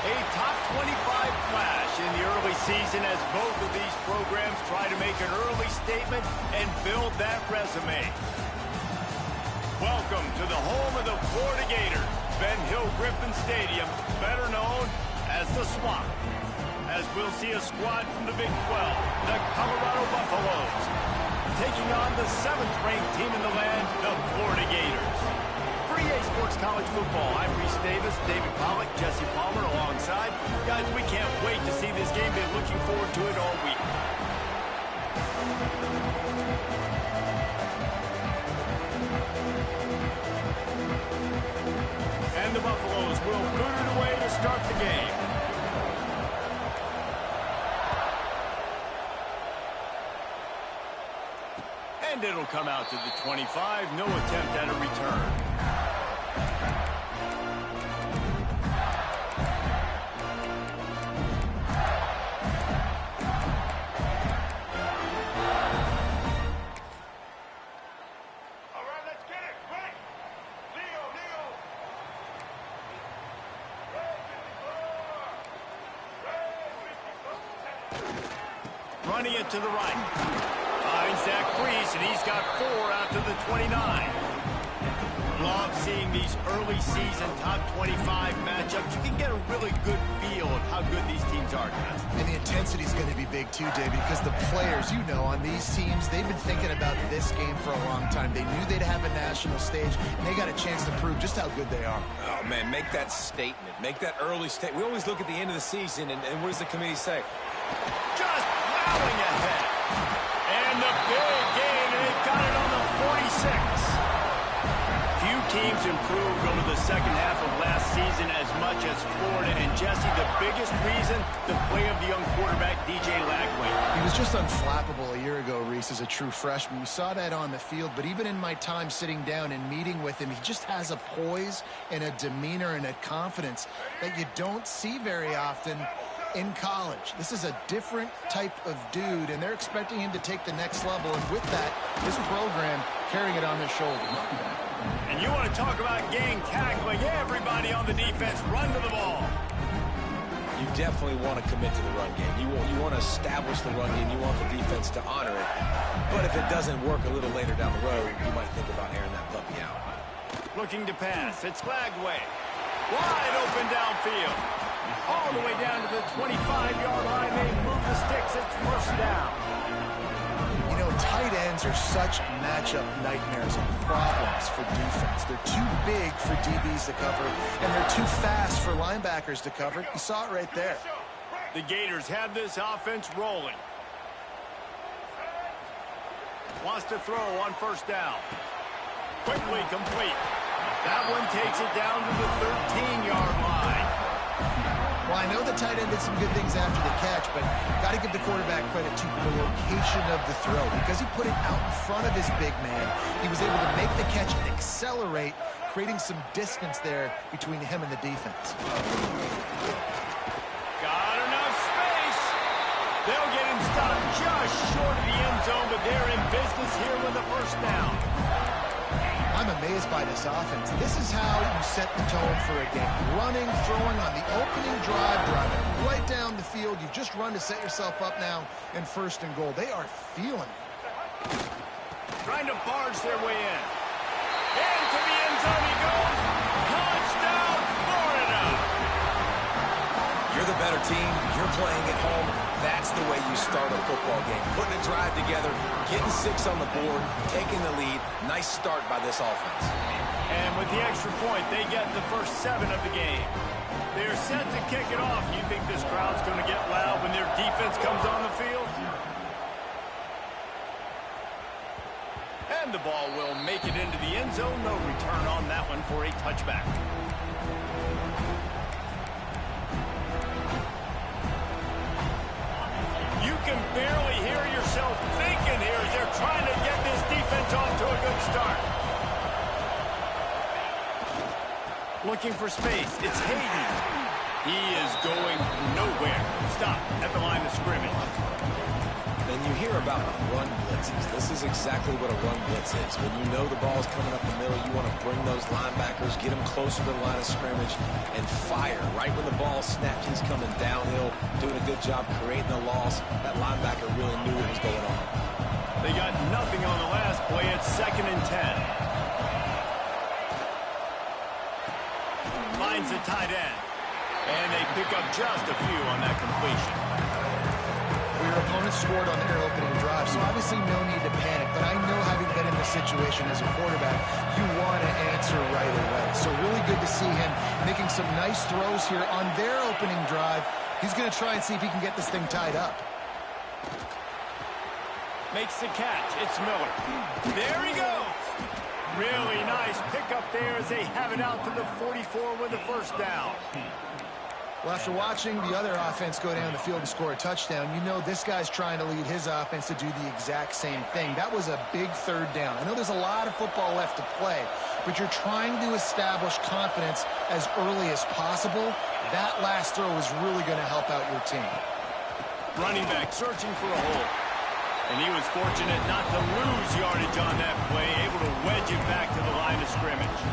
A top 25 clash in the early season as both of these programs try to make an early statement and build that resume. Welcome to the home of the Florida Gators, Ben Hill Griffin Stadium, better known as the Swamp. As we'll see a squad from the Big 12, the Colorado Buffaloes, taking on the 7th-ranked team in the land, the Florida Gators. For EA Sports College Football, I'm Reese Davis, David Pollack, Jesse Palmer alongside. Guys, we can't wait to see this game. Been looking forward to it all week. And the Buffaloes will boot it away to start the game. And it'll come out to the 25. No attempt at a return. Running it to the right. Finds Zach Priest, and he's got 4 out to the 29. Love seeing these early season top 25 matchups. You can get a really good feel of how good these teams are, guys. And the intensity is going to be big too, David, because the players, you know, on these teams, they've been thinking about this game for a long time. They knew they'd have a national stage, and they got a chance to prove just how good they are. Oh, man, make that statement. Make that early statement. We always look at the end of the season, and what does the committee say? Just plowing ahead. And the big gain, and they've got it on the 46. Few teams improved over the second half of last season as much as Florida. And Jesse, the biggest reason, the play of the young quarterback, DJ Lagway. He was just unflappable a year ago, Reese, as a true freshman. We saw that on the field, but even in my time sitting down and meeting with him, he just has a poise and a demeanor and a confidence that you don't see very often in college. This is a different type of dude, and they're expecting him to take the next level, and with that, this program carrying it on their shoulders. And you want to talk about gang tackling, everybody on the defense run to the ball. You definitely want to commit to the run game. You want to establish the run game. You want the defense to honor it. But if it doesn't work a little later down the road, you might think about airing that puppy out. Looking to pass, it's Lagway. Wide open downfield. All the way down to the 25-yard line. They move the sticks. It's first down. You know, tight ends are such matchup nightmares and problems for defense. They're too big for DBs to cover, and they're too fast for linebackers to cover. You saw it right there. The Gators have this offense rolling. Wants to throw on first down. Quickly complete. That one takes it down to the 13-yard line. Well, I know the tight end did some good things after the catch, but got to give the quarterback credit to the location of the throw. Because he put it out in front of his big man, he was able to make the catch and accelerate, creating some distance there between him and the defense. Got enough space. They'll get him stopped just short of the end zone, but they're in business here with a first down. I'm amazed by this offense. This is how you set the tone for a game. Running, throwing on the opening drive, driving right down the field. You just run to set yourself up now in first and goal. They are feeling it. Trying to barge their way in. Into the end zone he goes. Touchdown, Florida! You're the better team. You're playing at home. That's the way you start a football game. Putting a drive together, getting 6 on the board, taking the lead. Nice start by this offense. And with the extra point, they get the first 7 of the game. They're set to kick it off. You think this crowd's going to get loud when their defense comes on the field? And the ball will make it into the end zone. No return on that one for a touchback. You can barely hear yourself thinking here as they're trying to get this defense off to a good start. Looking for space. It's Hayden. He is going nowhere. Stop at the line of scrimmage. The And you hear about run blitzes. This is exactly what a run blitz is. When you know the ball's coming up the middle, you want to bring those linebackers, get them closer to the line of scrimmage, and fire. Right when the ball snapped, he's coming downhill, doing a good job creating the loss. That linebacker really knew what was going on. They got nothing on the last play. It's 2nd and 10. Finds the tight end. And they pick up just a few on that completion. Your opponent scored on their opening drive, so obviously no need to panic. But I know, having been in this situation as a quarterback, you want to answer right away. So really good to see him making some nice throws here on their opening drive. He's going to try and see if he can get this thing tied up. Makes the catch. It's Miller. There he goes. Really nice pickup there as they have it out to the 44 with a first down. Well, after watching the other offense go down the field and score a touchdown, you know this guy's trying to lead his offense to do the exact same thing. That was a big third down. I know there's a lot of football left to play, but you're trying to establish confidence as early as possible. That last throw is really going to help out your team. Running back searching for a hole. And he was fortunate not to lose yardage on that play, able to wedge it back to the line of scrimmage.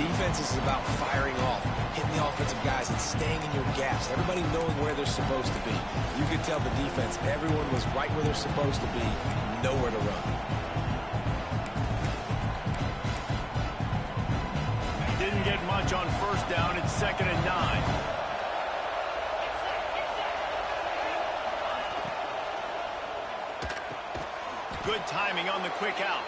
Defense is about firing off, hitting the offensive guys, and staying in your gaps. Everybody knowing where they're supposed to be. You could tell the defense, everyone was right where they're supposed to be, nowhere to run. Didn't get much on first down. It's 2nd and 9. Good timing on the quick out.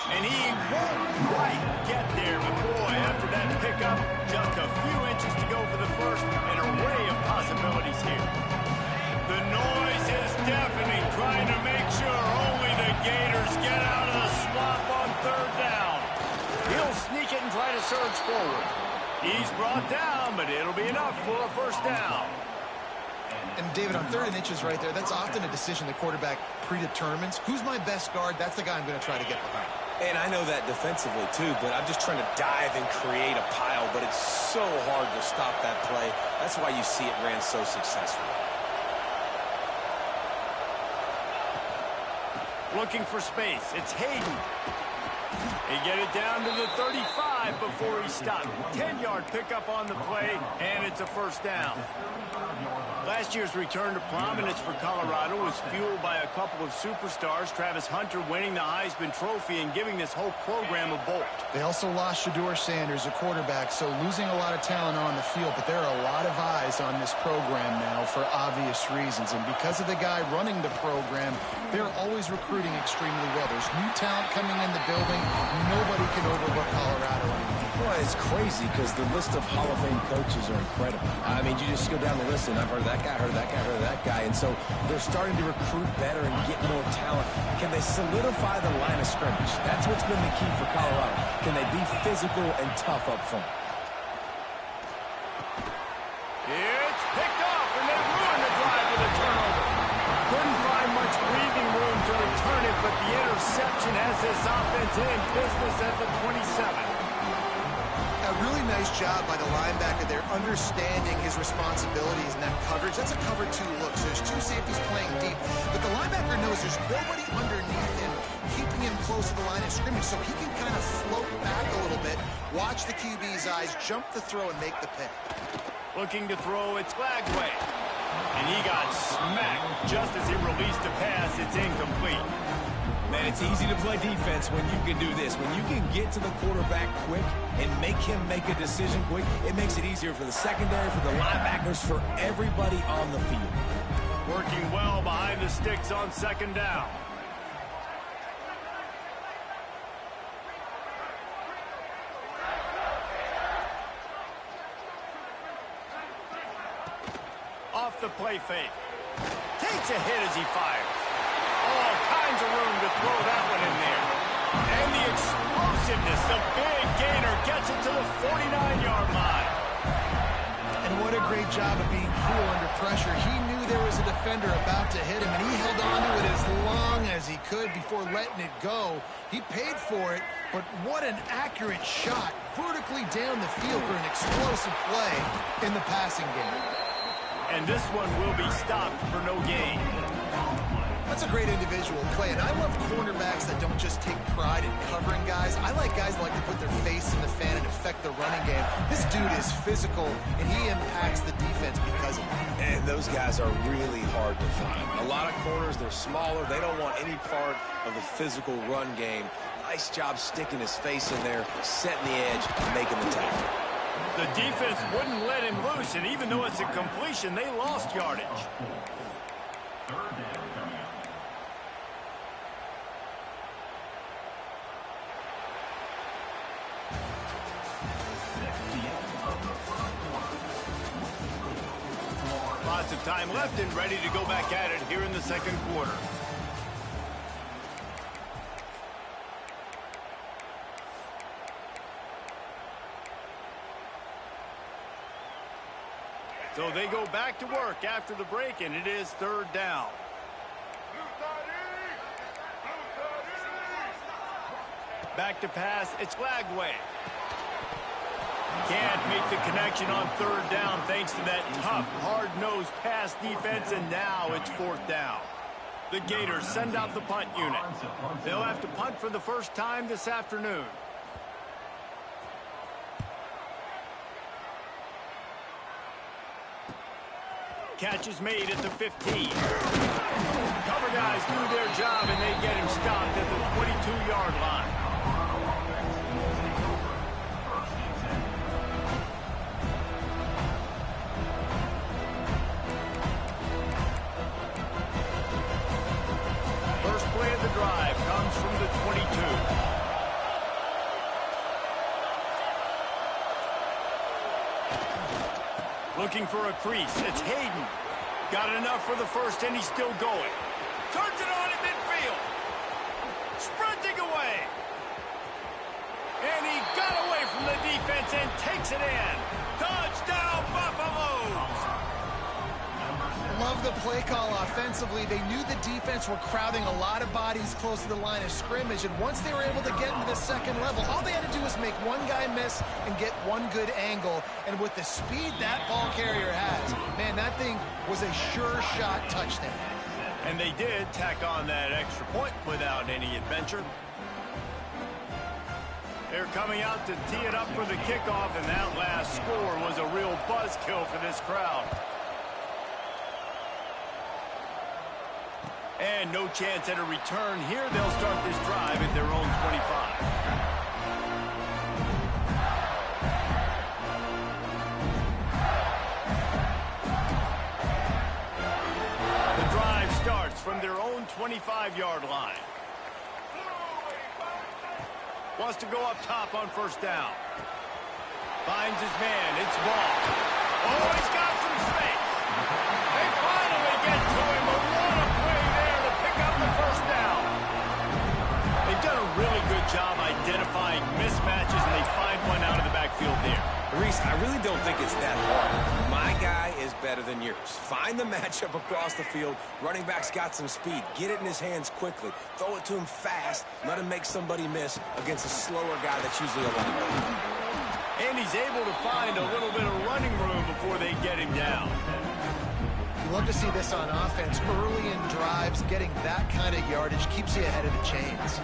And he won't quite get there, but boy, after that pickup, just a few inches to go for the first, an array of possibilities here. The noise is deafening, trying to make sure only the Gators get out of the swamp on third down. He'll sneak it and try to surge forward. He's brought down, but it'll be enough for a first down. And David, on 3rd and inches right there, that's often a decision the quarterback predetermines. Who's my best guard? That's the guy I'm going to try to get behind. And I know that defensively, too, but I'm just trying to dive and create a pile, but it's so hard to stop that play. That's why you see it ran so successfully. Looking for space. It's Hayden. They get it down to the 35 before he stopped. 10-yard pickup on the play, and it's a first down. Last year's return to prominence for Colorado was fueled by a couple of superstars, Travis Hunter winning the Heisman Trophy and giving this whole program a bolt. They also lost Shedeur Sanders, a quarterback, so losing a lot of talent on the field, but there are a lot of eyes on this program now for obvious reasons. And because of the guy running the program, they're always recruiting extremely well. There's new talent coming in the building. Nobody can overlook Colorado anymore. Well, it's crazy because the list of Hall of Fame coaches are incredible. I mean, you just go down the list, and I've heard that guy, heard that guy, heard that guy. And so they're starting to recruit better and get more talent. Can they solidify the line of scrimmage? That's what's been the key for Colorado. Can they be physical and tough up front? It's picked off, and they ruined the drive with a turnover. Couldn't find much breathing room to return it, but the interception has this offense in business at the 27. A really nice job by the linebacker there, understanding his responsibilities in that coverage. That's a cover 2 look, so there's 2 safeties playing deep. But the linebacker knows there's nobody underneath him, keeping him close to the line of scrimmage, so he can kind of float back a little bit, watch the QB's eyes, jump the throw, and make the pick. Looking to throw, it's Flagway. And he got smacked just as he released the pass. It's incomplete. Man, it's easy to play defense when you can do this. When you can get to the quarterback quick and make him make a decision quick, it makes it easier for the secondary, for the linebackers, for everybody on the field. Working well behind the sticks on 2nd down. Off the play fake. Takes a hit as he fires. All kinds of room to throw that one in there. And the explosiveness, the big gainer gets it to the 49-yard line. And what a great job of being cool under pressure. He knew there was a defender about to hit him, and he held on to it as long as he could before letting it go. He paid for it, but what an accurate shot vertically down the field for an explosive play in the passing game. And this one will be stopped for no gain. That's a great individual play, and I love cornerbacks that don't just take pride in covering guys. I like guys that like to put their face in the fan and affect the running game. This dude is physical, and he impacts the defense because of it. And those guys are really hard to find. A lot of corners, they're smaller. They don't want any part of the physical run game. Nice job sticking his face in there, setting the edge, and making the tackle. The defense wouldn't let him loose, and even though it's a completion, they lost yardage. Lots of time left and ready to go back at it here in the second quarter. So they go back to work after the break, and it is third down. Back to pass, it's Lagway. Can't make the connection on third down thanks to that tough, hard-nosed pass defense, and now it's fourth down. The Gators send out the punt unit. They'll have to punt for the first time this afternoon. Catch is made at the 15. Cover guys do their job, and they get him stopped at the 22-yard line. First play of the drive comes from the 22. Looking for a crease. It's Hayden. Got enough for the first, and he's still going. Turns it on in midfield. Sprinting away. And he got away from the defense and takes it in. Touchdown, Buffaloes! Love the play call offensively. They knew the defense were crowding a lot of bodies close to the line of scrimmage, and once they were able to get into the second level, all they had to do was make one guy miss and get one good angle. And with the speed that ball carrier has, man, that thing was a sure shot touchdown. And they did tack on that extra point without any adventure. They're coming out to tee it up for the kickoff, and that last score was a real buzzkill for this crowd. And no chance at a return here. They'll start this drive at their own 25. The drive starts from their own 25-yard line. Wants to go up top on first down. Finds his man. It's Ball. Oh, he's got some space. They finally get to him, but what a play there to pick up the first down. They've done a really good job identifying mismatches, and they find one out of the backfield there. Reese, I really don't think it's that hard. My guy is better than yours. Find the matchup across the field. Running back's got some speed. Get it in his hands quickly. Throw it to him fast. Let him make somebody miss against a slower guy that's usually a linebacker. And he's able to find a little bit of running room before they get him down. You love to see this on offense. Early in drives, getting that kind of yardage keeps you ahead of the chains.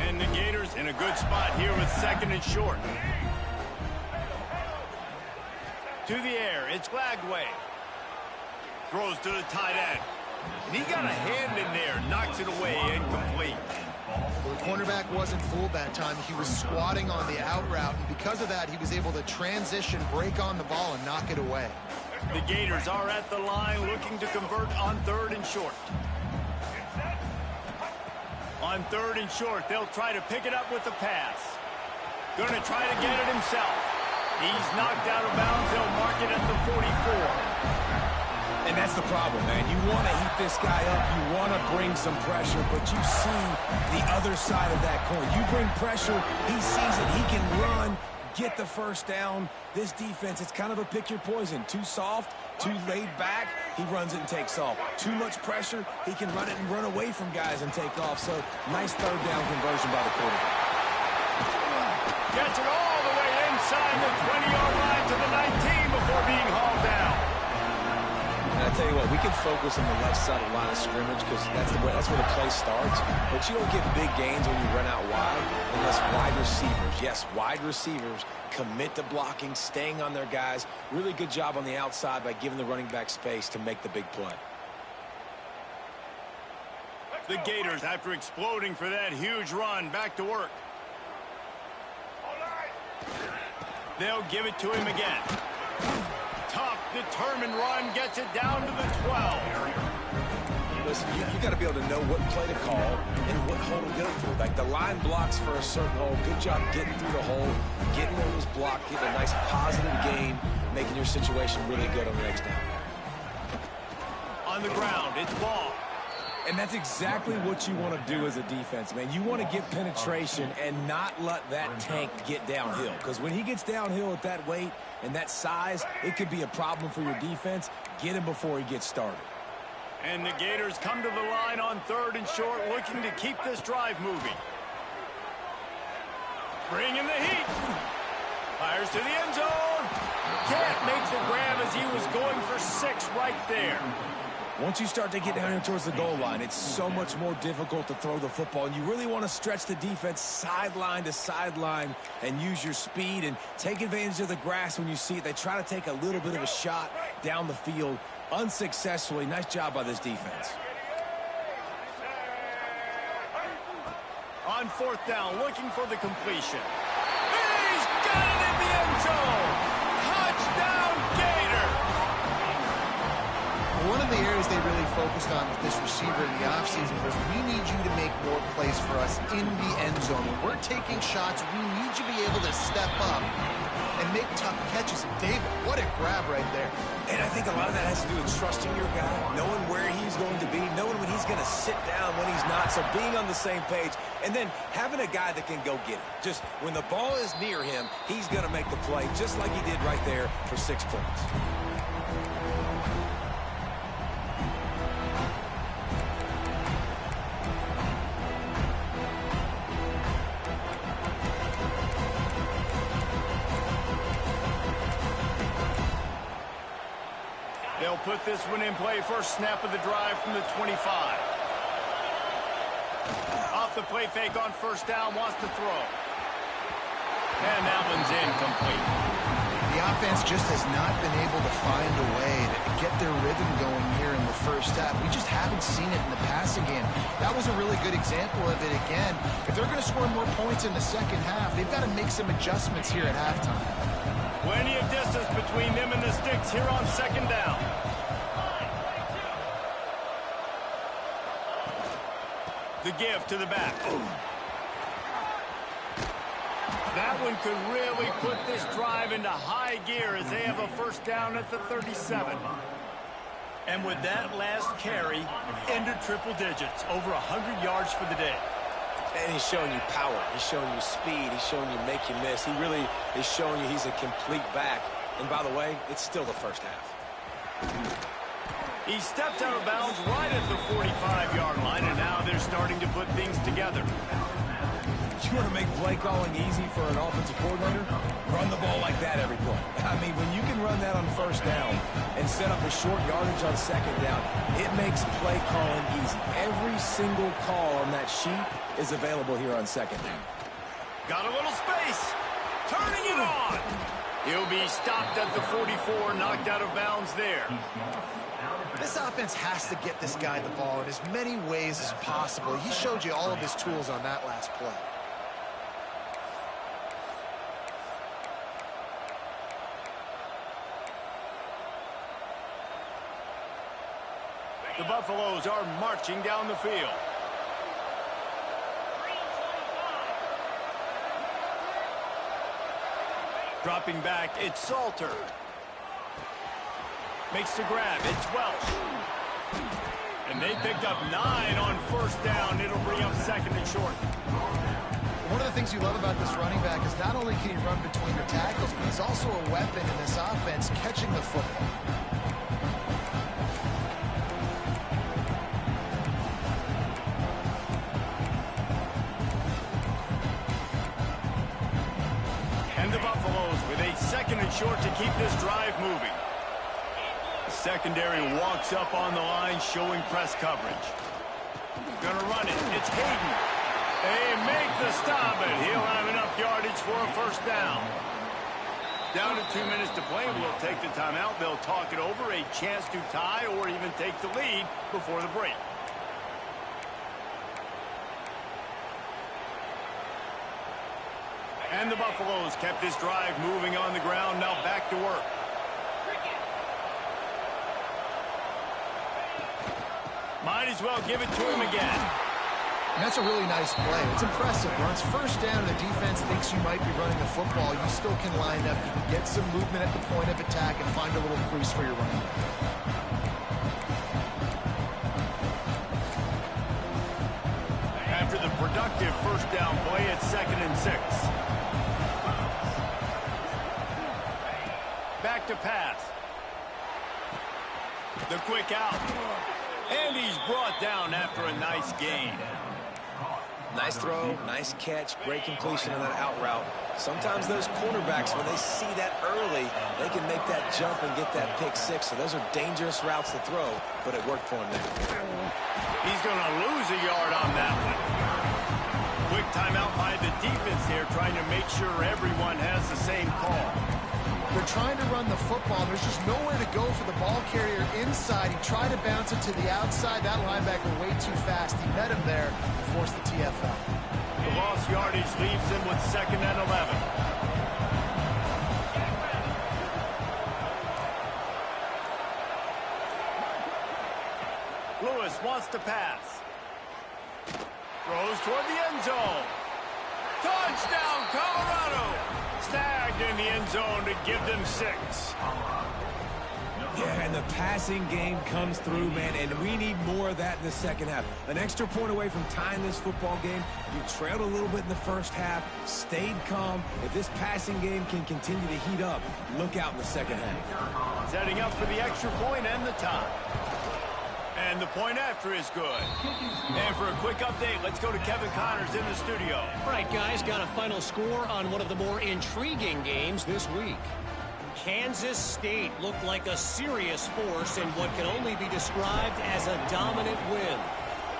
And the Gators in a good spot here with second and short. To the air, it's Lagway. Throws to the tight end. And he got a hand in there, knocks it away, incomplete. Well, the cornerback wasn't fooled that time. He was squatting on the out route, and because of that, he was able to transition, break on the ball, and knock it away. The Gators are at the line looking to convert on third and short. On third and short, they'll try to pick it up with the pass. Going to try to get it himself. He's knocked out of bounds. They'll mark it at the 44. And that's the problem, man. You want to heat this guy up. You want to bring some pressure, but you see the other side of that coin. You bring pressure, he sees it. He can run, get the first down. This defense, it's kind of a pick your poison. Too soft, too laid back, he runs it and takes off. Too much pressure, he can run it and run away from guys and take off. So, nice third down conversion by the quarterback. Gets it all the way inside the 20-yard line to the 19 before being hauled down. I tell you what, we can focus on the left side of the line of scrimmage because that's where the play starts. But you don't get big gains when you run out wide unless wide receivers, yes, wide receivers, commit to blocking, staying on their guys. Really good job on the outside by giving the running back space to make the big play. The Gators, after exploding for that huge run, back to work. They'll give it to him again. Tough, determined run, gets it down to the 12. Listen, you got to be able to know what play to call and what hole to go through. Like the line blocks for a certain hole. Good job getting through the hole, getting where it was blocked, getting a nice positive gain, making your situation really good on the next down. On the ground, it's ball. And that's exactly what you want to do as a defense, man. You want to get penetration and not let that tank get downhill. Because when he gets downhill at that weight and that size, it could be a problem for your defense. Get him before he gets started. And the Gators come to the line on 3rd and short, looking to keep this drive moving. Bring in the heat. Fires to the end zone. Can't make the grab as he was going for 6 right there. Once you start to get down here towards the goal line, it's so much more difficult to throw the football. And you really want to stretch the defense sideline to sideline and use your speed and take advantage of the grass when you see it. They try to take a little bit of a shot down the field unsuccessfully. Nice job by this defense. On 4th down, looking for the completion. He's got it in the end zone. Touchdown, Gator. One of the areas they really focused on with this receiver in the offseason was we need you to make more plays for us in the end zone. When we're taking shots, we need you to be able to step up and make tough catches. And David, what a grab right there. And I think a lot of that has to do with trusting your guy, knowing where he's going to be, knowing when he's going to sit down, when he's not, so being on the same page, and then having a guy that can go get it. Just when the ball is near him, he's going to make the play, just like he did right there for 6 points. They'll put this one in play. First snap of the drive from the 25. Off the play fake on 1st down, wants to throw. And that one's incomplete. The offense just has not been able to find a way to get their rhythm going here in the first half. We just haven't seen it in the passing game. That was a really good example of it again. If they're going to score more points in the second half, they've got to make some adjustments here at halftime. Plenty of distance between them and the sticks here on 2nd down. The give to the back. That one could really put this drive into high gear as they have a 1st down at the 37. And with that last carry, into triple digits, over 100 yards for the day. And he's showing you power. He's showing you speed. He's showing you make you miss. He really is showing you he's a complete back. And by the way, it's still the first half. He stepped out of bounds right at the 45-yard line, and now they're starting to put things together. You want to make play calling easy for an offensive coordinator? Run the ball like that every play. I mean, when you can run that on 1st down and set up a short yardage on 2nd down, it makes play calling easy. Every single call on that sheet is available here on 2nd down. Got a little space. Turning it on. He'll be stopped at the 44, knocked out of bounds there. This offense has to get this guy the ball in as many ways as possible. He showed you all of his tools on that last play. The Buffaloes are marching down the field. Dropping back, it's Salter. Makes the grab, it's Welch. And they picked up 9 on 1st down. It'll bring up 2nd and short. One of the things you love about this running back is not only can he run between the tackles, but he's also a weapon in this offense catching the football. And the Buffaloes with a 2nd and short to keep this drive moving. secondary walks up on the line, showing press coverage. Gonna run it. It's Hayden. They make the stop, and he'll have enough yardage for a first down. Down to 2 minutes to play. We'll take the timeout. They'll talk it over. A chance to tie or even take the lead before the break. And the Buffaloes kept this drive moving on the ground. Now back to work. Might as well give it to him again. And that's a really nice play. It's impressive. When it's first down and the defense thinks you might be running the football, you still can line up. You can get some movement at the point of attack and find a little crease for your running back. After the productive first down play, it's 2nd and 6. Back to pass. The quick out. And he's brought down after a nice gain. Nice throw, nice catch, great completion on that out route. Sometimes those cornerbacks, when they see that early, they can make that jump and get that pick six. So those are dangerous routes to throw, but it worked for him there. He's going to lose a yard on that one. Quick timeout by the defense here, trying to make sure everyone has the same call. They're trying to run the football. There's just nowhere to go for the ball carrier inside. He tried to bounce it to the outside. That linebacker way too fast. He met him there and forced the TFL. The lost yardage leaves him with 2nd and 11. Lewis wants to pass. Throws toward the end zone. Touchdown, Colorado! Snagged in the end zone to give them 6. Yeah, and the passing game comes through, man, and we need more of that in the second half. An extra point away from tying this football game. You trailed a little bit in the first half, stayed calm. If this passing game can continue to heat up, look out in the second half. Setting up for the extra point and the tie. And the point after is good. And for a quick update, let's go to Kevin Connors in the studio. All right, guys, got a final score on one of the more intriguing games this week. Kansas State looked like a serious force in what can only be described as a dominant win.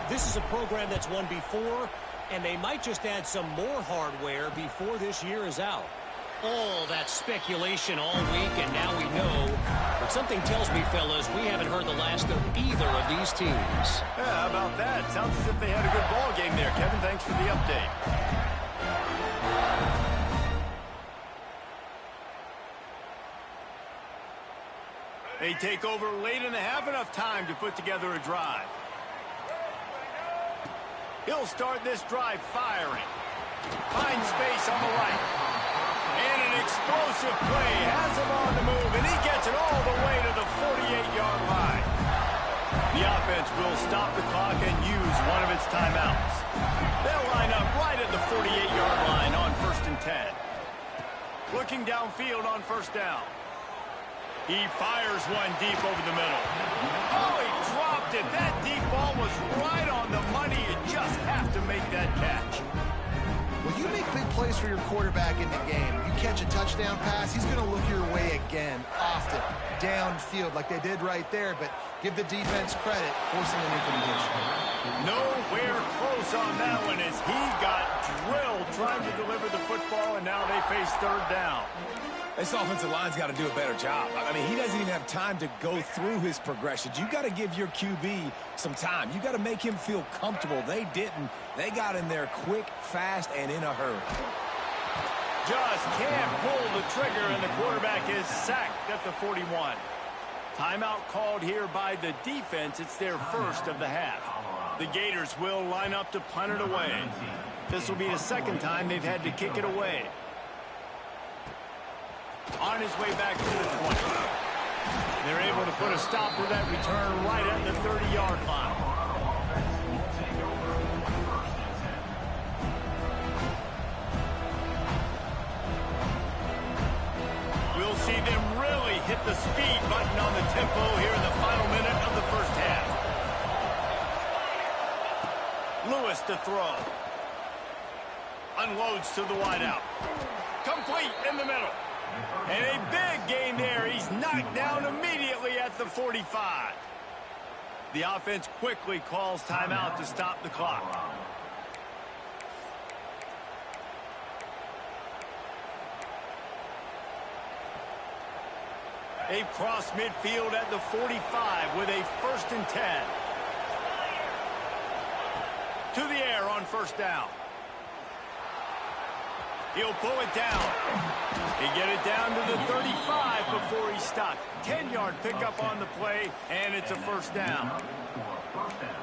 This is a program that's won before, and they might just add some more hardware before this year is out. All that speculation all week, and now we know. But something tells me, fellas, we haven't heard the last of either of these teams. Yeah, how about that? Sounds as if they had a good ball game there. Kevin, thanks for the update. They take over late in the half, enough time to put together a drive. He'll start this drive firing. Finds space on the right. And an explosive play has him on the move, and he gets it all the way to the 48-yard line. The offense will stop the clock and use one of its timeouts. They'll line up right at the 48-yard line on 1st and 10. Looking downfield on 1st down. He fires one deep over the middle. Oh, he dropped it. That deep ball was right on the money. You just have to make that catch. Well, you make big plays for your quarterback in the game. You catch a touchdown pass, he's going to look your way again, often, downfield like they did right there, but give the defense credit, forcing an incompletion. Nowhere close on that one as he got drilled trying to deliver the football, and now they face 3rd down. This offensive line's got to do a better job. I mean, he doesn't even have time to go through his progressions. You got to give your QB some time. You got to make him feel comfortable. They didn't. They got in there quick, fast, and in a hurry. Just can't pull the trigger, and the quarterback is sacked at the 41. Timeout called here by the defense. It's their first of the half. The Gators will line up to punt it away. This will be the 2nd time they've had to kick it away. On his way back to the 20. They're able to put a stop to that return right at the 30-yard line. We'll see them really hit the speed button on the tempo here in the final minute of the first half. Lewis to throw. Unloads to the wideout. Complete in the middle. And a big gain there. He's knocked down immediately at the 45. The offense quickly calls timeout to stop the clock. A cross midfield at the 45 with a 1st and 10. To the air on 1st down. He'll pull it down. He get it down to the 35 before he stopped. 10-yard pickup on the play, and it's a 1st down.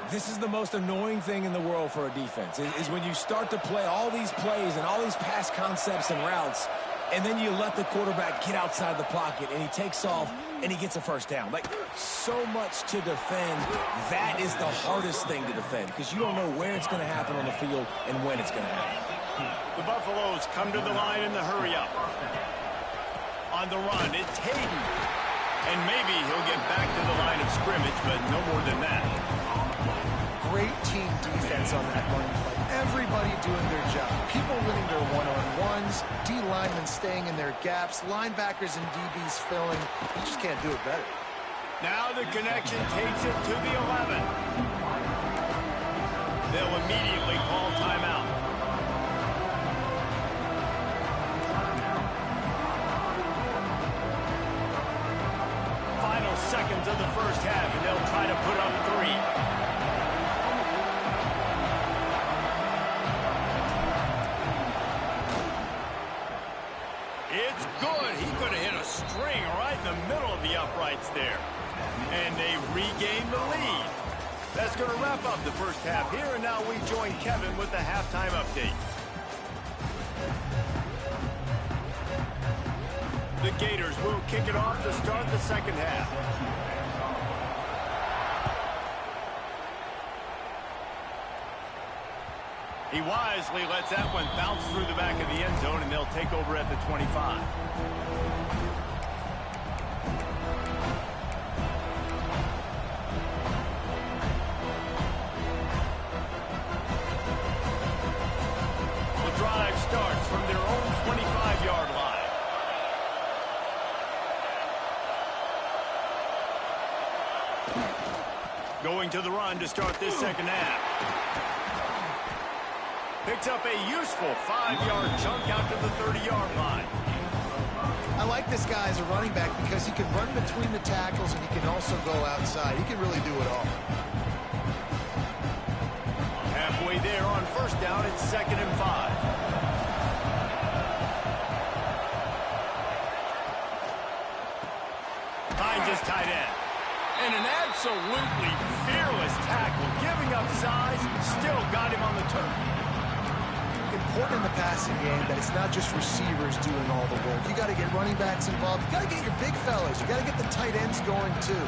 This is the most annoying thing in the world for a defense, is when you start to play all these plays and all these pass concepts and routes, and then you let the quarterback get outside the pocket, and he takes off, and he gets a 1st down. Like, so much to defend. That is the hardest thing to defend, because you don't know where it's going to happen on the field and when it's going to happen. The Buffaloes come to the line in the hurry-up. On the run, it's Hayden. And maybe he'll get back to the line of scrimmage, but no more than that. Great team defense on that run play. Everybody doing their job. People winning their one-on-ones, D-linemen staying in their gaps, linebackers and DBs filling. You just can't do it better. Now the connection takes it to the 11. They'll immediately call timeout. Final seconds of the 1st half, and they'll try to put up 3. It's good. He could have hit a string right in the middle of the uprights there. And they regain the lead. That's going to wrap up the 1st half here, and now we join Kevin with the halftime update. The Gators will kick it off to start the 2nd half. He wisely lets that one bounce through the back of the end zone, and they'll take over at the 25. The drive starts from their own 25-yard line. Going to the run to start this 2nd half. Picks up a useful 5-yard chunk out to the 30-yard line. I like this guy as a running back because he can run between the tackles and he can also go outside. He can really do it all. Halfway there on 1st down, it's 2nd and 5. Finds his tight end. And an absolutely fearless tackle, giving up size, still got him on the turf. Important in the passing game that it's not just receivers doing all the work. You got to get running backs involved. You got to get your big fellas. You got to get the tight ends going too.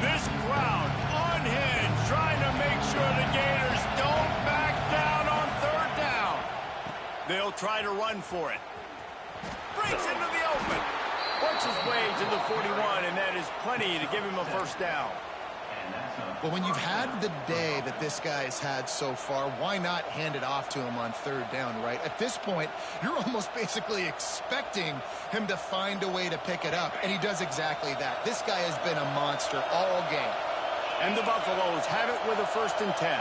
This crowd unhinged, trying to make sure the Gators don't back down on 3rd down. They'll try to run for it. Breaks into the open. Works his way to the 41, and that is plenty to give him a 1st down. Well, when you've had the day that this guy has had so far, why not hand it off to him on 3rd down, right? At this point, you're almost basically expecting him to find a way to pick it up, and he does exactly that. This guy has been a monster all game. And the Buffaloes have it with a 1st and 10.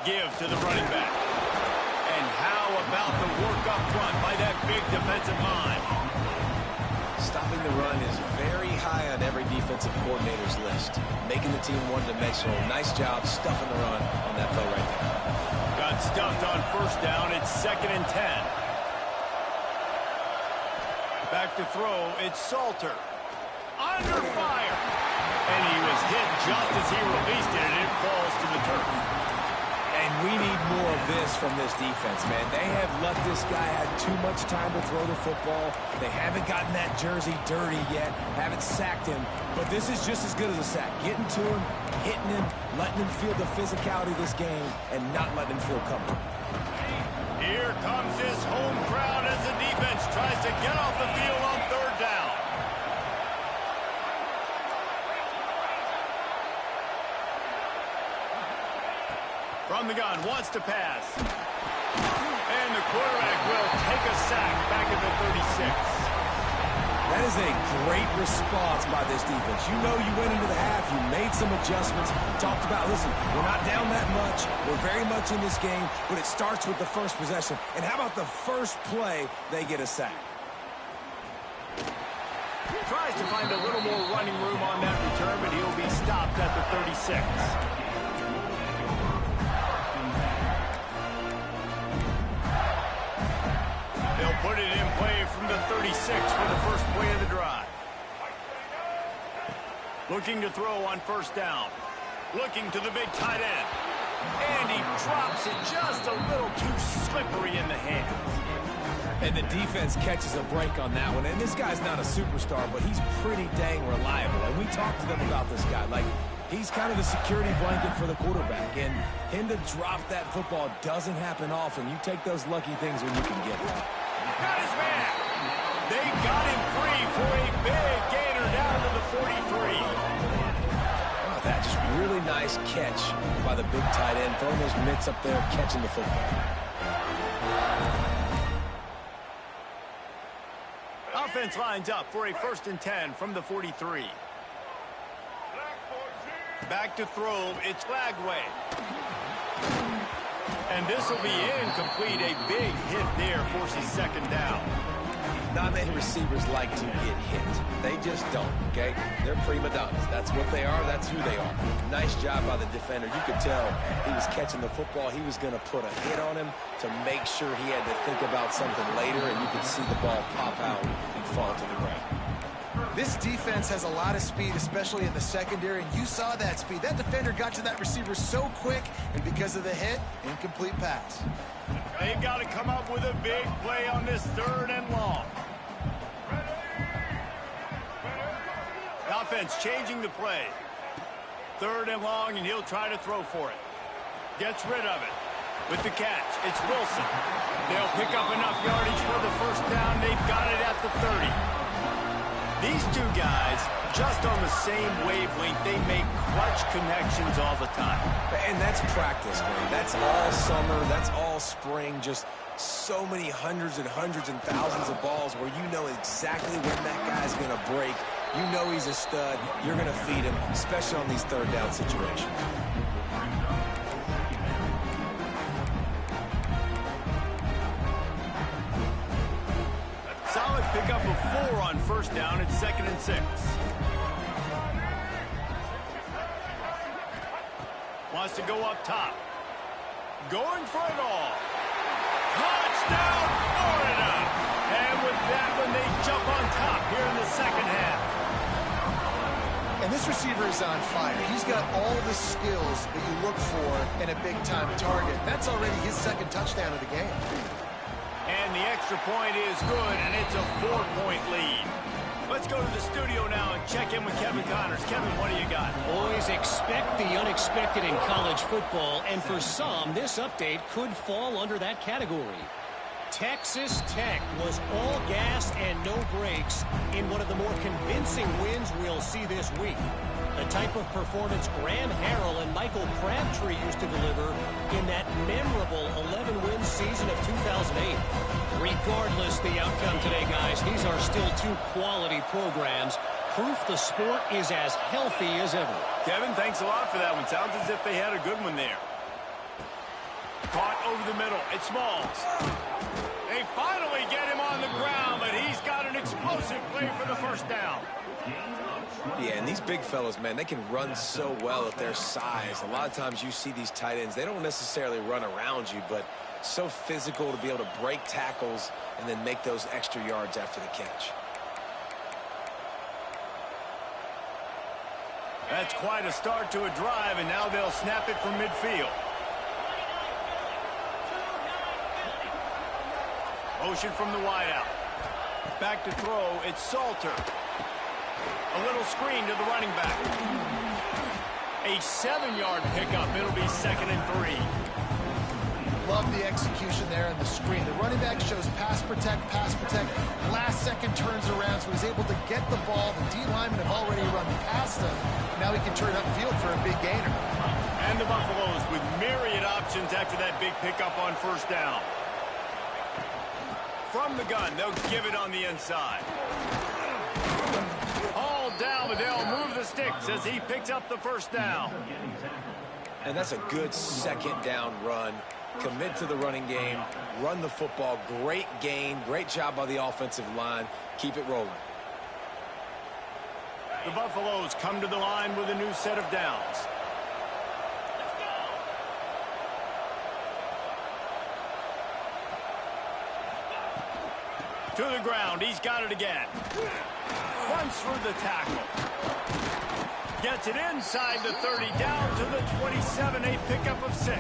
Give to the running back. And how about the work up front by that big defensive line? Stopping the run is very high on every defensive coordinator's list. Making the team one-dimensional. Nice job stuffing the run on that play right there. Got stuffed on 1st down. It's 2nd and 10. Back to throw. It's Salter. Under fire. And he was hit just as he released it, and it falls to the turf. And we need more of this from this defense, man. They have let this guy have too much time to throw the football. They haven't gotten that jersey dirty yet, haven't sacked him. But this is just as good as a sack. Getting to him, hitting him, letting him feel the physicality of this game, and not letting him feel comfortable. Here comes this home crowd as the defense tries to get off the field on third down. From the gun, wants to pass. And the quarterback will take a sack back at the 36. That is a great response by this defense. You know you went into the half, you made some adjustments, talked about, listen, we're not down that much, we're very much in this game, but it starts with the first possession. And how about the first play, they get a sack? Tries to find a little more running room on that return, but he'll be stopped at the 36. They'll put it in play from the 36 for the first play of the drive. Looking to throw on first down. Looking to the big tight end. And he drops it just a little too slippery in the hands. And the defense catches a break on that one. And this guy's not a superstar, but he's pretty dang reliable. And we talked to them about this guy. Like, he's kind of the security blanket for the quarterback. And him to drop that football doesn't happen often. You take those lucky things when you can get it. Got his man. They got him free for a big gainer down to the 43. Oh, that just really nice catch by the big tight end. Throwing those mitts up there, catching the football. Offense lines up for a 1st and 10 from the 43. Back to throw. It's Flagway. And this will be incomplete. A big hit there forces second down. Not many receivers like to get hit. They just don't, okay? They're prima donnas. That's what they are. That's who they are. Nice job by the defender. You could tell he was catching the football. He was going to put a hit on him to make sure he had to think about something later, and you could see the ball pop out and fall to the ground. This defense has a lot of speed, especially in the secondary, and you saw that speed. That defender got to that receiver so quick, and because of the hit, incomplete pass. They've got to come up with a big play on this 3rd and long. The offense changing the play. 3rd and long, and he'll try to throw for it. Gets rid of it. With the catch, it's Wilson. They'll pick up enough yardage for the first down. They've got it at the 30. These two guys, just on the same wavelength, they make clutch connections all the time. And that's practice, man. That's all summer. That's all spring. Just so many hundreds and thousands of balls where you know exactly when that guy's going to break. You know he's a stud. You're going to feed him, especially on these 3rd down situations. Solid pickup of 4 on first down. It's 2nd and 6. Wants to go up top. Going for it all. Touchdown, Florida! And with that one, they jump on top here in the second half. And this receiver is on fire. He's got all the skills that you look for in a big-time target. That's already his 2nd touchdown of the game. And the extra point is good, and it's a 4-point lead. Let's go to the studio now and check in with Kevin Connors. Kevin, what do you got? Always expect the unexpected in college football, and for some, this update could fall under that category. Texas Tech was all gas and no brakes in one of the more convincing wins we'll see this week. The type of performance Graham Harrell and Michael Crabtree used to deliver in that memorable 11-win season of 2008. Regardless the outcome today, guys, these are still 2 quality programs. Proof the sport is as healthy as ever. Kevin, thanks a lot for that one. Sounds as if they had a good one there. Caught over the middle. It's Smalls. They finally get him on the ground, but he's got an explosive play for the first down. Yeah, and these big fellows, man, they can run so well at their size. A lot of times you see these tight ends, they don't necessarily run around you, but so physical to be able to break tackles and then make those extra yards after the catch. That's quite a start to a drive, and now they'll snap it from midfield. Motion from the wideout. Back to throw, it's Salter. A little screen to the running back. A 7-yard pickup. It'll be 2nd and 3. love the execution there on the screen. The running back shows pass protect, last second turns around, so he's able to get the ball. The D linemen have already run past him. Now he can turn upfield for a big gainer. And the Buffaloes with myriad options after that big pickup on first down. From the gun, they'll give it on the inside. Hauled down, but they'll move the sticks as he picks up the first down. And that's a good second down run. Commit to the running game, run the football. Great gain, great job by the offensive line. Keep it rolling. The Buffaloes come to the line with a new set of downs. To the ground, he's got it again. Runs through the tackle. Gets it inside the 30, down to the 27, a pickup of 6.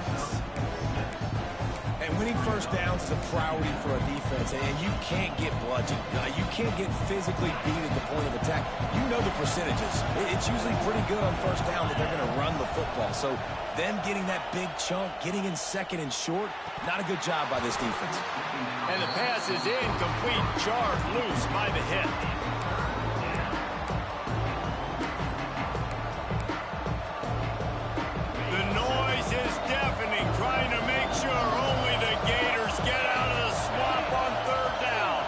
And winning first downs is a priority for a defense, and you can't get bludgeoned. You can't get physically beat at the point of attack. You know the percentages. It's usually pretty good on first down that they're going to run the football. So them getting that big chunk, getting in second and short, not a good job by this defense. And the pass is incomplete, jarred loose by the hit. The noise is deafening, trying to make sure only the Gators get out of the swamp on third down.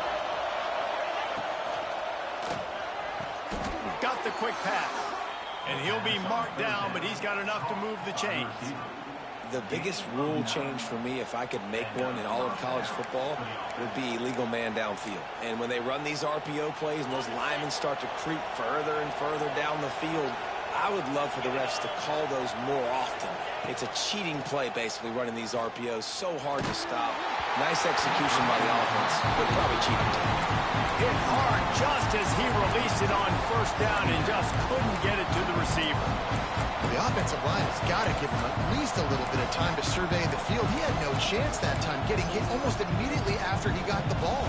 Got the quick pass. And he'll be marked down, but he's got enough to move the chains. The biggest rule change for me, if I could make one in all of college football, would be illegal man downfield. And when they run these RPO plays and those linemen start to creep further and further down the field, I would love for the refs to call those more often. It's a cheating play, basically, running these RPOs. So hard to stop. Nice execution by the offense, but probably cheating too. Hit hard just as he released it on first down and just couldn't get it to the receiver. The offensive line has got to give him at least a little bit of time to survey the field. He had no chance that time, getting hit almost immediately after he got the ball.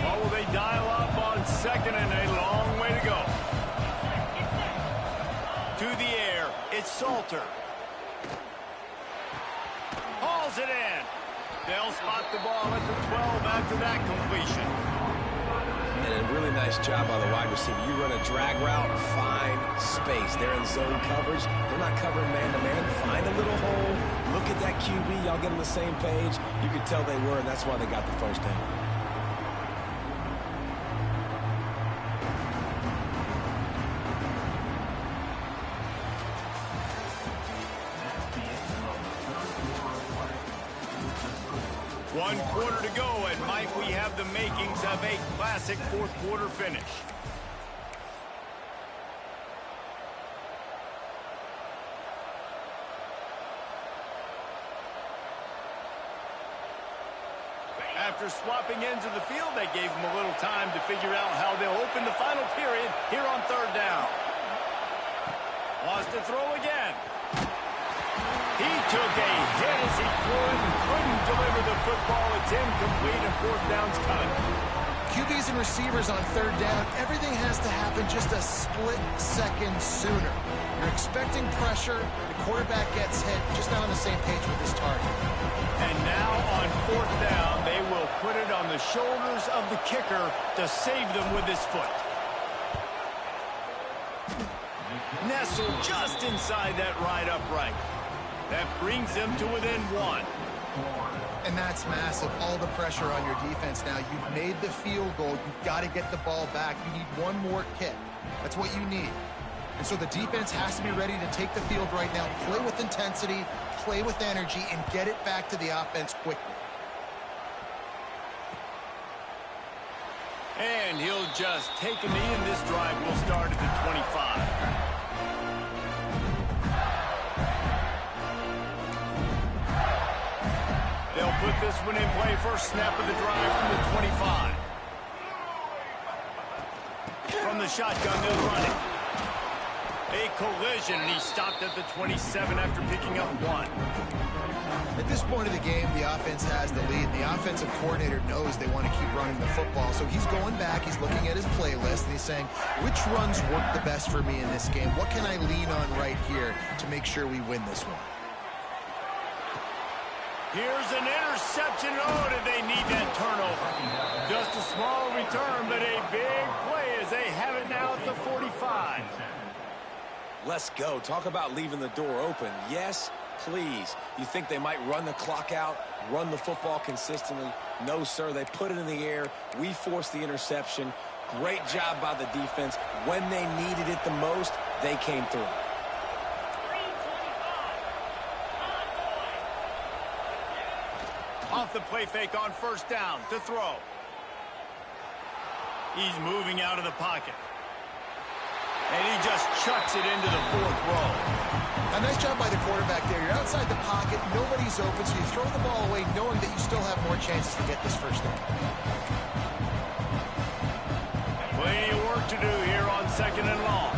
Well, will they dial up on second and a long way to go? To the air, it's Salter. Hauls it in. They'll spot the ball at the 12 after that completion. And a really nice job by the wide receiver. You run a drag route, find space. They're in zone coverage. They're not covering man-to-man. Find a little hole. Look at that QB. Y'all get on the same page. You could tell they were, and that's why they got the first down. One quarter to go, and Mike, we have the makings of a classic fourth quarter finish. After swapping into the field, they gave him a little time to figure out how they'll open the final period here on third down. Wants to throw again. He took a hit as he threw it and couldn't deliver the football. It's incomplete and fourth down's coming. QBs and receivers on third down, everything has to happen just a split second sooner. You're expecting pressure, the quarterback gets hit, just not on the same page with his target. And now on fourth down, they will put it on the shoulders of the kicker to save them with his foot. Nestled just inside that right upright. That brings them to within 1. And that's massive. All the pressure on your defense now. You've made the field goal. You've got to get the ball back. You need one more kick. That's what you need. And so the defense has to be ready to take the field right now, play with intensity, play with energy, and get it back to the offense quickly. And he'll just take a knee, and this drive will start at the 25. They'll put this one in play, first snap of the drive from the 25. From the shotgun, they'll run it. A collision, and he stopped at the 27 after picking up 1. At this point of the game, the offense has the lead. The offensive coordinator knows they want to keep running the football. So he's going back, he's looking at his playlist, and he's saying, which runs work the best for me in this game? What can I lean on right here to make sure we win this one? Here's an interception. Oh, did they need that turnover? Just a small return, but a big play as they have it now at the 45. Let's go. Talk about leaving the door open. Yes, please. You think they might run the clock out, run the football consistently? No, sir. They put it in the air. We forced the interception. Great job by the defense. When they needed it the most, they came through. Off the play fake on first down to throw. He's moving out of the pocket. And he just chucks it into the fourth row. A nice job by the quarterback there. You're outside the pocket, nobody's open, so you throw the ball away knowing that you still have more chances to get this first down. Plenty of work to do here on second and long.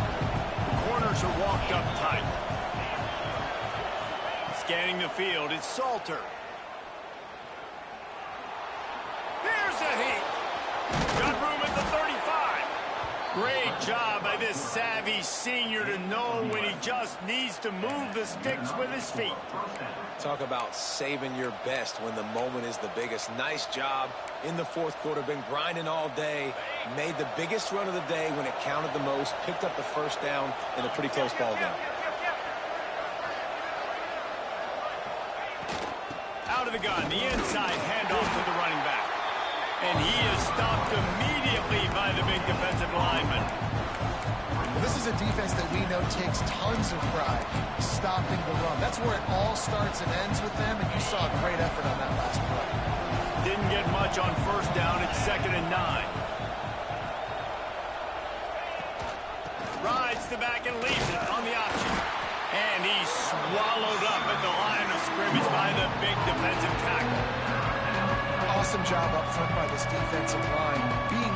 The corners are walked up tight. Scanning the field, it's Salter. Here's a heat. Got room at the 35. Great job by this savvy senior to know when he just needs to move the sticks with his feet. Talk about saving your best when the moment is the biggest. Nice job in the fourth quarter. Been grinding all day. Made the biggest run of the day when it counted the most. Picked up the first down in a pretty close ball game. Out of the gun, the inside handoff to the running back. And he is stopped immediately by the big defensive lineman. Well, this is a defense that we know takes tons of pride stopping the run. That's where it all starts and ends with them, and you saw a great effort on that last play. Didn't get much on first down. It's 2nd and 9. Rides the back and leaves it on the option. And he's swallowed up at the line of scrimmage by the big defensive tackle. Awesome job up front by this defensive line. Being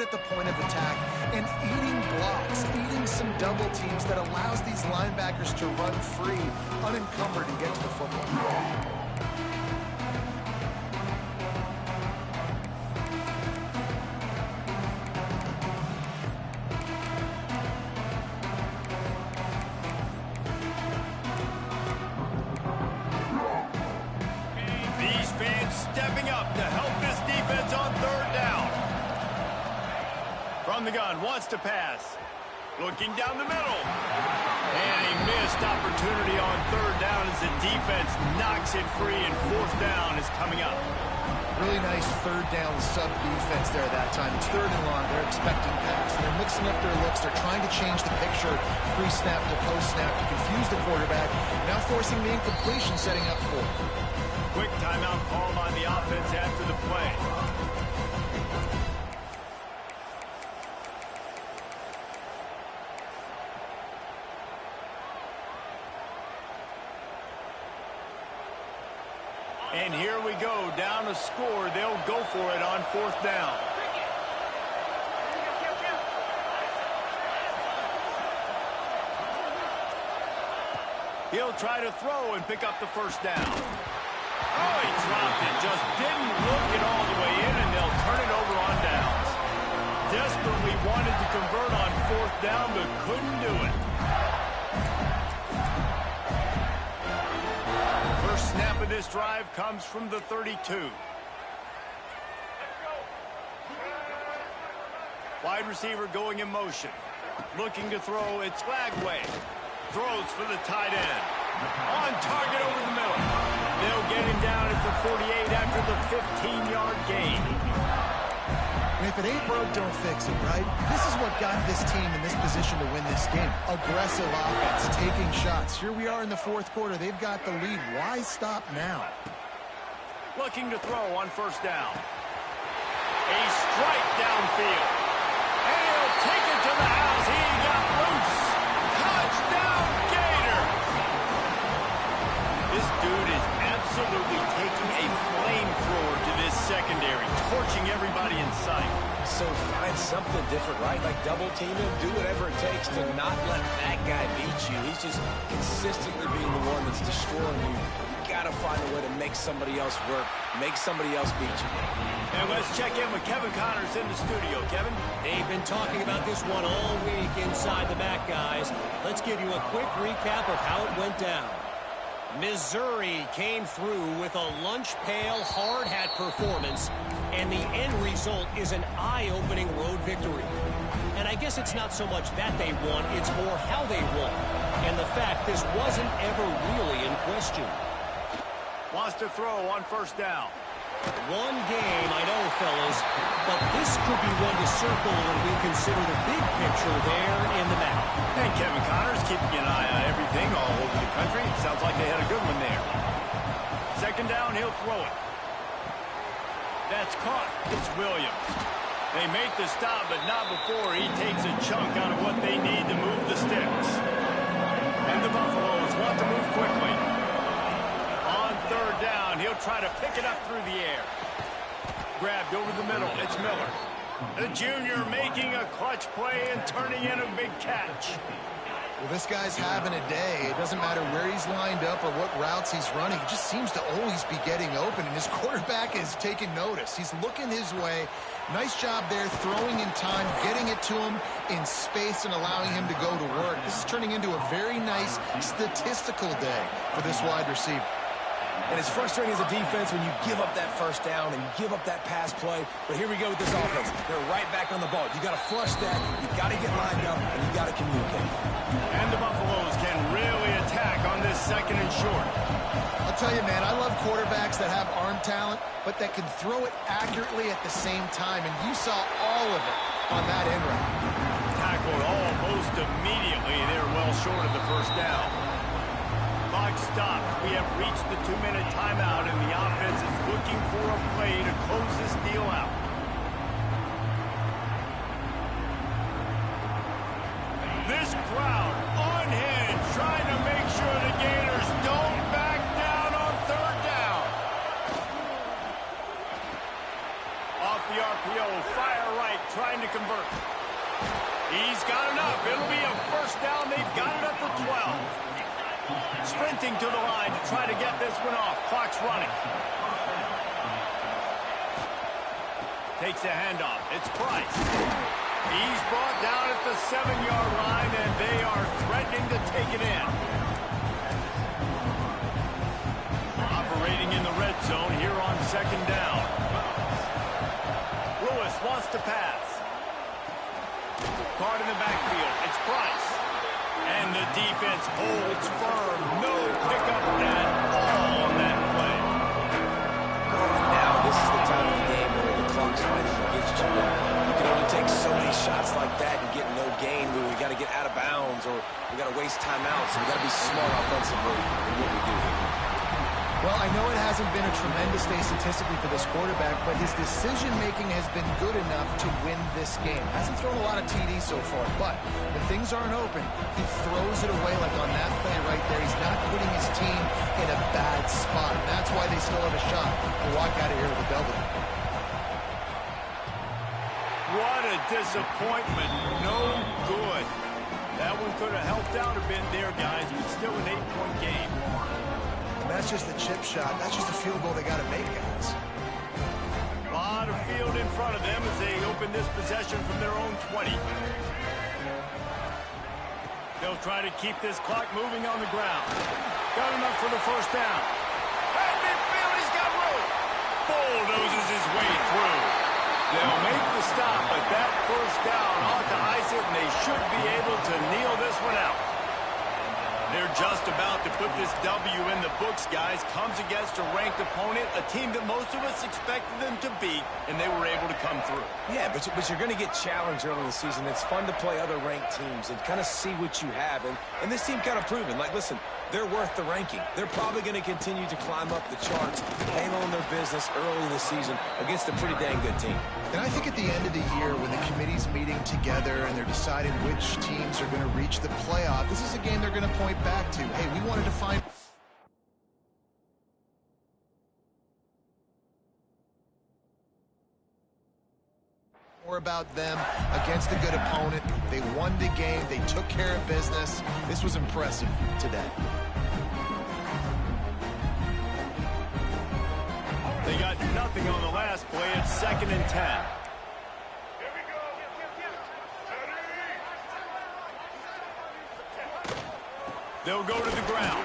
at the point of attack and eating blocks, eating some double teams that allows these linebackers to run free, unencumbered, and get to the football. These fans stepping up to help this defense on third down. From the gun, wants to pass. Looking down the middle. And a missed opportunity on third down as the defense knocks it free, and fourth down is coming up. Really nice third down sub-defense there that time. It's 3rd and long. They're expecting pass. They're mixing up their looks. They're trying to change the picture pre-snap to post-snap to confuse the quarterback. Now forcing the incompletion, setting up 4th. Quick timeout call by the offense after the play. And here we go, down a score. They'll go for it on 4th down. He'll try to throw and pick up the first down. Oh, he dropped it. Just didn't look it all the way in, and they'll turn it over on downs. Desperately wanted to convert on 4th down, but couldn't do it. First snap of this drive comes from the 32. Wide receiver going in motion. Looking to throw, it's Flagway. Throws for the tight end. On target over the middle. They'll get him down at the 48 after the 15-yard gain. And if it ain't broke, don't fix it, right? This is what got this team in this position to win this game. Aggressive offense, taking shots. Here we are in the 4th quarter. They've got the lead. Why stop now? Looking to throw on first down. A strike downfield. And he'll take it to the house. He got loose. Touchdown, Gator. This dude is absolutely taking a flamethrower to this secondary, torching everybody in sight. So find something different, right? Like double team him, do whatever it takes to not let that guy beat you. He's just consistently being the one that's destroying you. You gotta find a way to make somebody else work, make somebody else beat you. And let's check in with Kevin Connors in the studio. Kevin? They've been talking about this one all week inside the back, guys. Let's give you a quick recap of how it went down. Missouri came through with a lunch pail hard hat performance, and the end result is an eye-opening road victory. And I guess it's not so much that they won, it's more how they won, and the fact this wasn't ever really in question. Wants to throw on first down. One game, I know, fellas, but this could be one to circle when we consider the big picture there in the map. And Kevin Connors keeping an eye on everything all over the country. It sounds like they had a good one there. Second down, he'll throw it. That's caught. It's Williams. They make the stop, but not before he takes a chunk out of what they need to move the sticks. And the Buffaloes want to move quickly. On third down, he'll try to pick it up through the air. Grabbed over the middle. It's Miller. The junior making a clutch play and turning in a big catch. Well, this guy's having a day. It doesn't matter where he's lined up or what routes he's running. He just seems to always be getting open, and his quarterback is taking notice. He's looking his way. Nice job there, throwing in time, getting it to him in space and allowing him to go to work. This is turning into a very nice statistical day for this wide receiver. And it's frustrating as a defense when you give up that first down and you give up that pass play. But here we go with this offense. They're right back on the ball. You got to flush that. You got to get lined up, and you got to communicate. And the Buffaloes can really attack on this second and short. I'll tell you, man, I love quarterbacks that have arm talent, but that can throw it accurately at the same time. And you saw all of it on that end route. Tackled almost immediately. They're well short of the first down. Clock stops. We have reached the 2-minute timeout, and the offense is looking for a play to close this deal out. This crowd unhinged, trying to make sure the Gators don't back down on third down. Off the RPO, fire right, trying to convert. He's got enough. It'll be a first down. They've got it up to 12. Sprinting to the line to try to get this one off. Clock's running. Takes a handoff. It's Price. He's brought down at the 7-yard line, and they are threatening to take it in. Operating in the red zone here on second down. Lewis wants to pass. Card in the backfield. It's Price. And the defense holds firm. No pickup at all on that play. Now this is the time of the game where the clock's fighting against you. You can only take so many shots like that and get no gain. We got to get out of bounds or we got to waste timeouts. So we got to be smart offensively in what we do here. Well, I know it hasn't been a tremendous day statistically for this quarterback, but his decision-making has been good enough to win this game. Hasn't thrown a lot of TDs so far, but when things aren't open, he throws it away like on that play right there. He's not putting his team in a bad spot. That's why they still have a shot to walk out of here with a W. What a disappointment. No good. That one could have helped out a bit there, guys, but still an 8-point game. That's just a chip shot. That's just a field goal they got to make, guys. A lot of field in front of them as they open this possession from their own 20. They'll try to keep this clock moving on the ground. Got enough for the first down. At midfield, he's got room. Bulldozes his way through. They'll make the stop, but that first down ought to ice it, and they should be able to kneel this one out. They're just about to put this W in the books, guys. Comes against a ranked opponent, a team that most of us expected them to beat, and they were able to come through. Yeah, but you're going to get challenged early in the season. It's fun to play other ranked teams and kind of see what you have. And this team kind of proven, like, listen, they're worth the ranking. They're probably going to continue to climb up the charts, handling their business early in the season against a pretty dang good team. And I think at the end of the year, when the committee's meeting together and they're deciding which teams are going to reach the playoff, this is a game they're going to point back to. Hey, we wanted to find more about them against a good opponent. They won the game. They took care of business. This was impressive today. They got nothing on the last play. It's 2nd and 10. They'll go to the ground.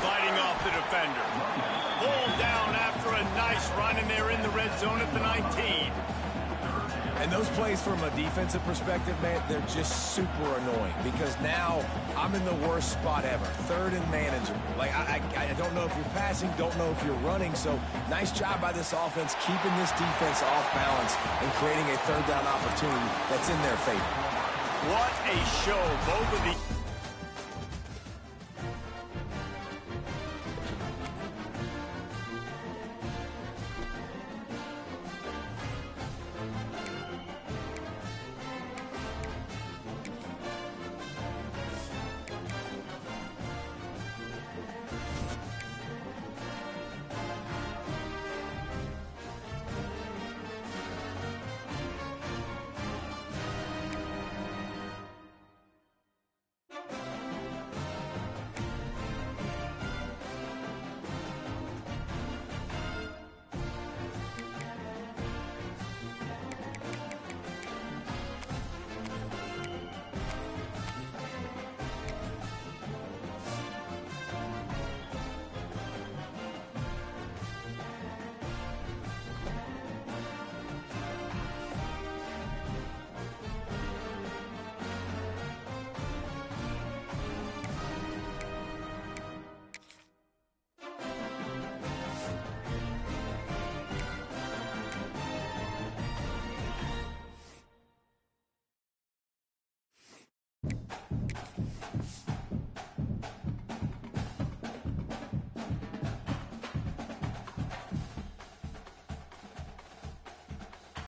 Fighting off the defender. Pulled down after a nice run, and they're in the red zone at the 19. And those plays from a defensive perspective, man, they're just super annoying because now I'm in the worst spot ever. 3rd and manageable. Like, I don't know if you're passing, don't know if you're running. So nice job by this offense keeping this defense off balance and creating a 3rd down opportunity that's in their favor. What a show both of these...